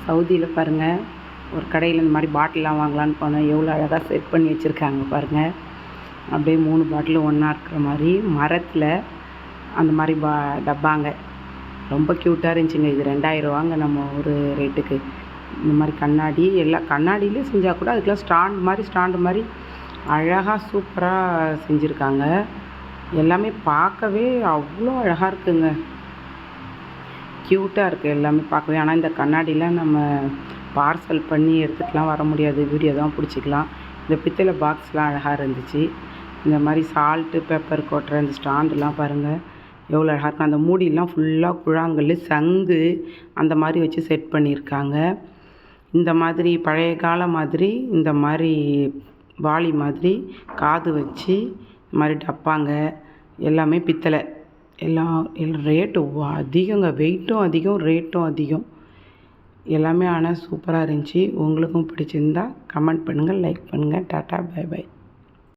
சவுதியில் பாருங்கள், ஒரு கடையில் இந்த மாதிரி பாட்டிலாம் வாங்கலான்னு போனேன். எவ்வளோ அழகாக செட் பண்ணி வச்சுருக்காங்க பாருங்கள். அப்படியே 3 பாட்டிலும் ஒன்றா இருக்கிற மாதிரி மரத்தில் அந்த மாதிரி டப்பாங்க. ரொம்ப க்யூட்டாக இருந்துச்சுங்க. இது 2000 நம்ம ஒரு ரேட்டுக்கு. இந்த மாதிரி கண்ணாடி எல்லாம் கண்ணாடியிலே செஞ்சால் கூட அதுக்கெலாம் ஸ்டாண்டு மாதிரி அழகாக சூப்பராக செஞ்சுருக்காங்க. எல்லாமே பார்க்கவே அவ்வளோ அழகாக இருக்குங்க. க்யூட்டாக இருக்குது எல்லாமே பார்க்கவே. ஆனால் இந்த கண்ணாடிலாம் நம்ம பார்சல் பண்ணி எடுத்துகிட்டுலாம் வர முடியாது, வீடியோ தான் பிடிச்சிக்கலாம். இந்த பித்தளை பாக்ஸ்லாம் அழகாக இருந்துச்சு. இந்த மாதிரி சால்ட்டு பெப்பர் கொட்டுற இந்த ஸ்டாண்டுலாம் பாருங்கள் எவ்வளோ அழகாக இருக்கும். அந்த மூடிலாம் ஃபுல்லாக கூழாங்கல், சங்கு அந்த மாதிரி வச்சு செட் பண்ணியிருக்காங்க. இந்த மாதிரி பழைய காலம் மாதிரி இந்த மாதிரி வாளி மாதிரி காது வச்சு இந்த மாதிரி டப்பாங்க எல்லாமே பித்தளை. எல்லாம் ரேட்டு அதிகங்க. வெயிட்டும் அதிகம், ரேட்டும் அதிகம். எல்லாமே ஆனால் சூப்பராக இருந்துச்சு. உங்களுக்கும் பிடிச்சிருந்தா கமெண்ட் பண்ணுங்கள், லைக் பண்ணுங்கள். டாட்டா, பை பை.